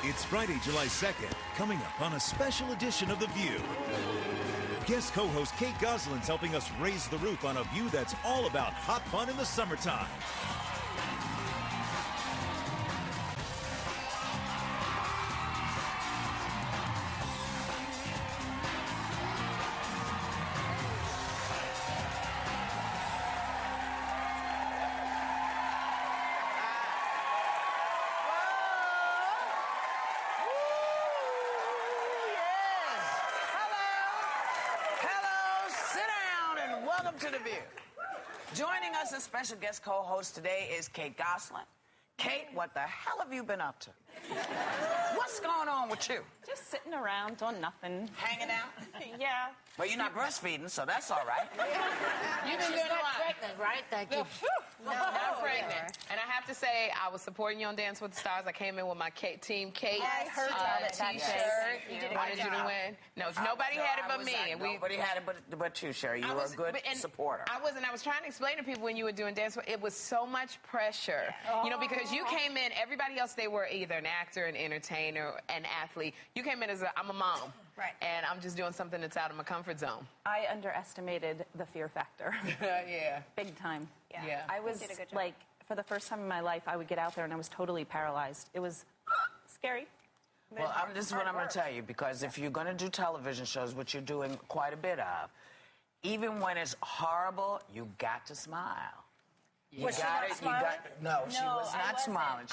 It's Friday, July 2nd, coming up on a special edition of The View. Guest co-host Kate Gosselin's helping us raise the roof on a view that's all about hot fun in the summertime. To The View. Joining us as special guest co-host today is Kate Gosselin. Kate, what the hell have you been up to? What's going on with you? Just sitting around doing nothing. Hanging out? Yeah. Well, you're not breastfeeding, so that's all right. You've been doing a lot. Pregnant, right? Thank you. No, not pregnant. And I have to say, I was supporting you on Dance with the Stars. I came in with my Team Kate I heard that T-shirt. Wanted you to win. No, nobody had it but me. Nobody had it but you, Sherry. You were a good supporter. I was trying to explain to people when you were doing Dance. It was so much pressure, you know, because you came in. Everybody else, they were either an actor, an entertainer, an athlete. You came in as I'm a mom. Right. And I'm just doing something that's out of my comfort zone. I underestimated the fear factor. Yeah. Big time. Yeah. I was like, for the first time in my life, I would get out there and I was totally paralyzed. It was scary. Well, this is what I'm going to tell you, because if you're going to do television shows, which you're doing quite a bit of, even when it's horrible, you got to smile. Was she not smiling? No, she was not smiling.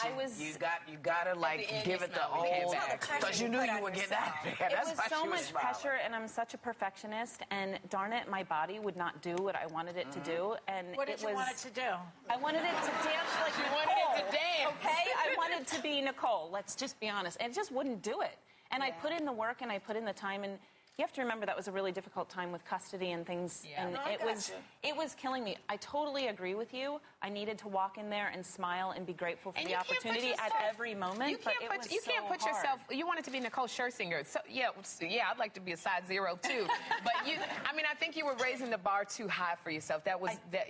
You got to like give it the old, because you knew you were getting out of there. It was so much pressure, and I'm such a perfectionist, and darn it, my body would not do what I wanted it to do. And what did you want it to do? I wanted it to dance like Nicole. You wanted it to dance. Okay, I wanted to be Nicole. Let's just be honest. And it just wouldn't do it. And I put in the work, and I put in the time, and you have to remember that was a really difficult time with custody and things, and it was killing me. I totally agree with you. I needed to walk in there and smile and be grateful for the opportunity at every moment. You can't put yourself. You wanted to be Nicole Scherzinger. So yeah, I'd like to be a size 0 too. But I think you were raising the bar too high for yourself.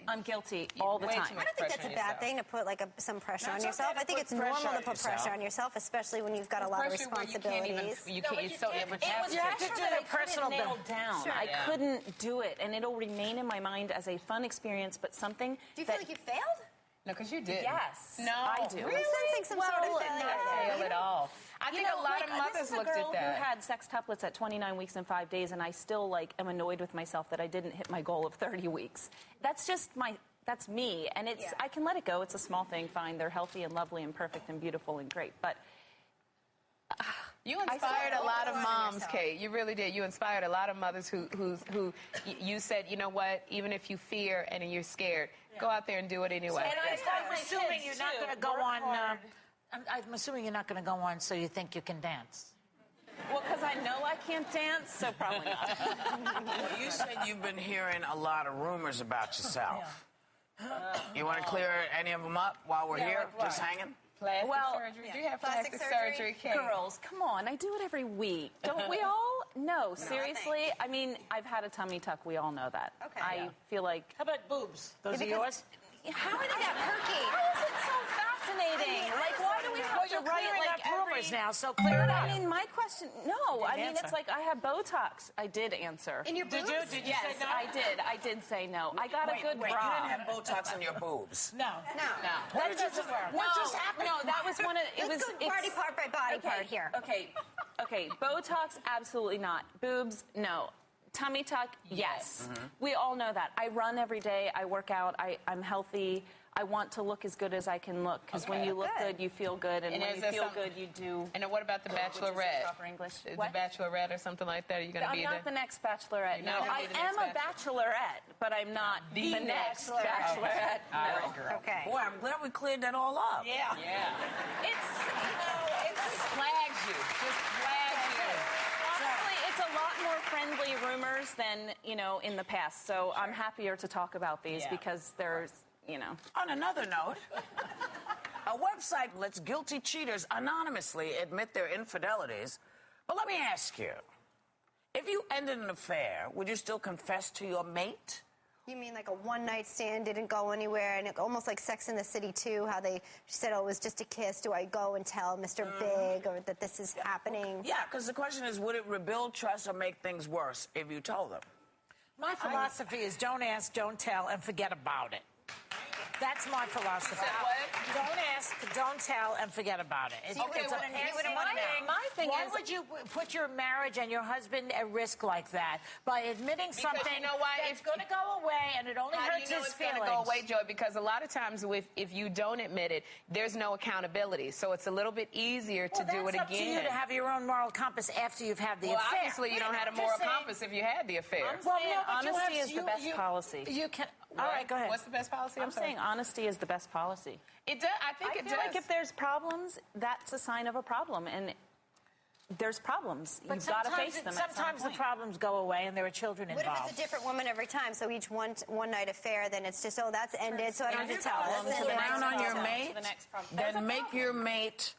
I'm guilty all the time. I don't think that's a bad thing to put some pressure on yourself. I think it's normal to put pressure on yourself, especially when you've got a lot of responsibilities. You have to do it personal down. Sure. I couldn't do it, and it'll remain in my mind as a fun experience, but something. Do you feel like you failed? No, because you did. Yes. No, I do. Really? I'm sensing some sort of failure there. Fail at all. I think a lot of mothers looked at that. This is a girl who had sextuplets at 29 weeks and 5 days, and I still am annoyed with myself that I didn't hit my goal of 30 weeks. That's just that's me, and I can let it go. It's a small thing. Fine, they're healthy and lovely and perfect and beautiful and great, but. You inspired a lot of moms, Kate. You really did. You inspired a lot of mothers who you said, you know what, even if you fear and you're scared, go out there and do it anyway. And I'm assuming you're not going to go on. I'm assuming you're not going to go on so you think you can dance. Well, because I know I can't dance, so probably not. Well, you said you've been hearing a lot of rumors about yourself. You want to clear any of them up while we're here, just hanging? Plastic surgery. Do you have plastic surgery, Kate? Girls, come on. I do it every week. Don't we all? No, seriously. I mean, I've had a tummy tuck. We all know that. Okay. I feel like... How about boobs? Those are yours? How are they that perky? How is it so fascinating? Why do we have to write rumors now, so clear it up. I mean, my question... No, I mean, it's like I have Botox. I did answer. In your boobs? Did you say no? I did say no. I got a good bra. You didn't have Botox in your boobs. No. What just happened? No, that was one of... Let's go party part by body part here. Okay. Botox, absolutely not. Boobs, no. Tummy tuck, yes. We all know that. I run every day. I work out. I'm healthy. I want to look as good as I can look, because when you look good, you feel good, and when you feel good, you do. And what about the Bachelorette? Proper English. Is the Bachelorette or something like that? Are you going to be I'm not the next Bachelorette. No, I am a Bachelorette, but I'm not the next Bachelorette. All right, girl. Okay. Boy, I'm glad we cleared that all up. Yeah. It just flags you. Honestly, it's a lot more friendly rumors than, in the past. So I'm happier to talk about these because there's, On another note, a website lets guilty cheaters anonymously admit their infidelities. But let me ask you, if you ended an affair, would you still confess to your mate? You mean like a one-night stand didn't go anywhere, and almost like Sex in the City too, how she said, oh, it was just a kiss. Do I go and tell Mr. Big or that this is happening? Yeah, because the question is, would it rebuild trust or make things worse if you told them? My philosophy is don't ask, don't tell, and forget about it. That's my philosophy. Don't ask, don't tell, and forget about it. My thing Why is, would you put your marriage and your husband at risk like that by admitting something you know why? that's going to go away and it only hurts his it's feelings? going to go away, Joy? Because a lot of times if you don't admit it, there's no accountability. So it's a little bit easier to do it That's up to you to have your own moral compass after you've had the affair. Obviously, you don't have a moral compass if you had the affair. Honesty is the best policy. You can. All right, go ahead. What's the best policy? I'm saying honesty is the best policy. It does. I think it does. Like if there's problems, that's a sign of a problem, and there's problems. You've got to face them. Sometimes the problems go away, and there are children involved. What if it's a different woman every time? So each one-night affair, then it's just, oh, that's ended, so I don't have to tell them. Down on your mate, then make your mate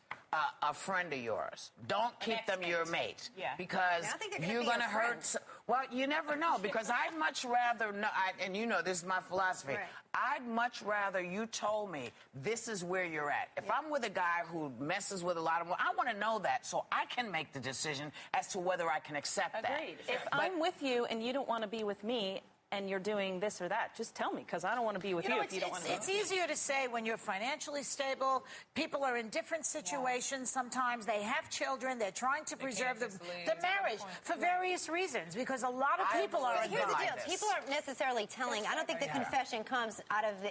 a friend of yours. Don't keep them your mate. Yeah. Because you're going to hurt. Well, you never know. Because I'd much rather know, and you know this is my philosophy. Right. I'd much rather you told me this is where you're at. If I'm with a guy who messes with a lot of women, I want to know that so I can make the decision as to whether I can accept that. Agreed. If I'm with you and you don't want to be with me, and you're doing this or that, just tell me, because I don't want to be with you if you don't want to be with me. It's easier to say when you're financially stable. People are in different situations. Sometimes they have children. They're trying to preserve the marriage for various reasons, because a lot of people are Here's the involved. deal. People aren't necessarily telling. I don't think the confession comes out of the,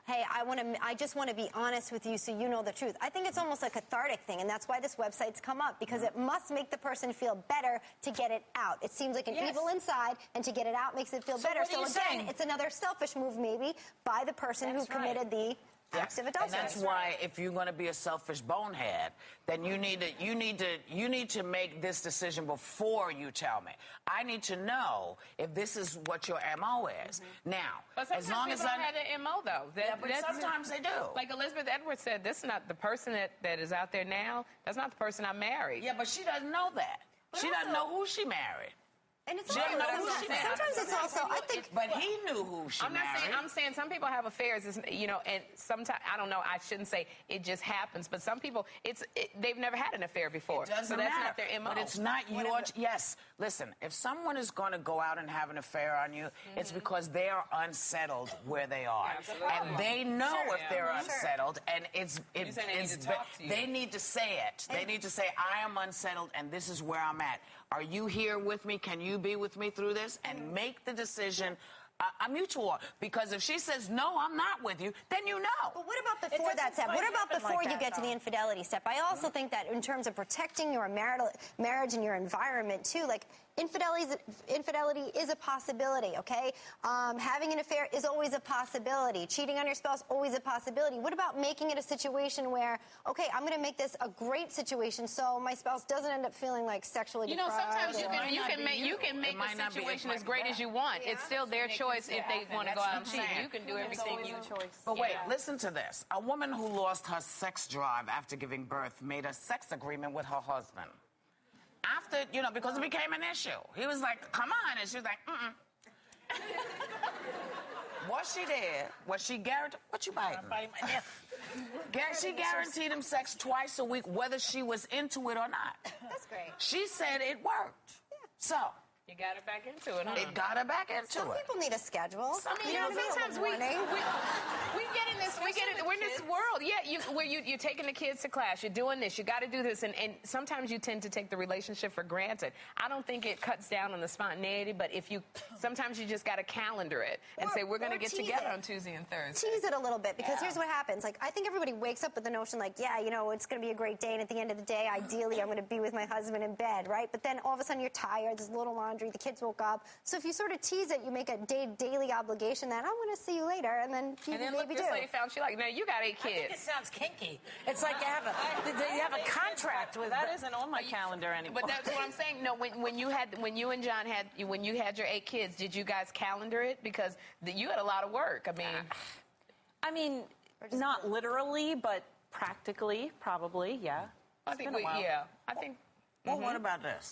hey, I just want to be honest with you so you know the truth. I think it's almost a cathartic thing, and that's why this website's come up, because it must make the person feel better to get it out. It seems like an evil inside, and to get it out makes it feel better. So again, it's another selfish move maybe by the person who committed the act of adultery. And that's why if you're going to be a selfish bonehead, then you need to make this decision before you tell me. I need to know if this is what your MO is. Now, but as long as I had an MO though. but sometimes they do. Like Elizabeth Edwards said, this is not the person that is out there now. That's not the person I married. Yeah, but she doesn't know that. She doesn't know who she married. And it's sometimes it's also, I think... But he knew who she married. I'm saying some people have affairs, and sometimes, I don't know, I shouldn't say it just happens, but some people, they've never had an affair before. It doesn't so that's matter. not their MO. But it's not your... Yes, listen, if someone is going to go out and have an affair on you, it's because they are unsettled where they are. And they know if they're unsettled, and they need to say it. They need to say, I am unsettled, and this is where I'm at. Are you here with me? Can you be with me through this? And make the decision a mutual. Because if she says, no, I'm not with you, then you know. But what about before that step? What about before you get to the infidelity step? I also think that in terms of protecting your marriage and your environment, too, like, infidelity is a possibility, okay? Having an affair is always a possibility. Cheating on your spouse, always a possibility. What about making it a situation where, okay, I'm going to make this a great situation so my spouse doesn't end up feeling like sexually deprived? Sometimes you can make a situation as great as you want. It's still their choice if they want to go out and cheat. You can do everything you choose. But wait, listen to this. A woman who lost her sex drive after giving birth made a sex agreement with her husband. After, because it became an issue. He was like, come on. And she was like, What she did was she guaranteed... What you biting? She guaranteed him sex twice a week, whether she was into it or not. That's great. She said it worked. Yeah. So... You got her back into it, huh? It got her back into Some people need a schedule. Sometimes we get in this. We're in this world. Yeah, where you're taking the kids to class. You're doing this. You got to do this, and sometimes you tend to take the relationship for granted. I don't think it cuts down on the spontaneity, but sometimes you just got to calendar it and say we're going to get together on Tuesday and Thursday. Tease it a little bit, because here's what happens. Like, I think everybody wakes up with the notion, like, it's going to be a great day, and at the end of the day, ideally, I'm going to be with my husband in bed, right? But then all of a sudden, you're tired. There's a little laundry. The kids woke up. So if you sort of tease it, you make a daily obligation that I'm going to see you later, and then you maybe do. This lady found she like, now you got 8 kids. I think it sounds kinky. It's like you have a contract with that. Isn't on my calendar anymore. But that's what I'm saying. No, when you and John had your 8 kids, did you guys calendar it? Because you had a lot of work. I mean, not literally, but practically, probably, yeah. I think Well, what about this?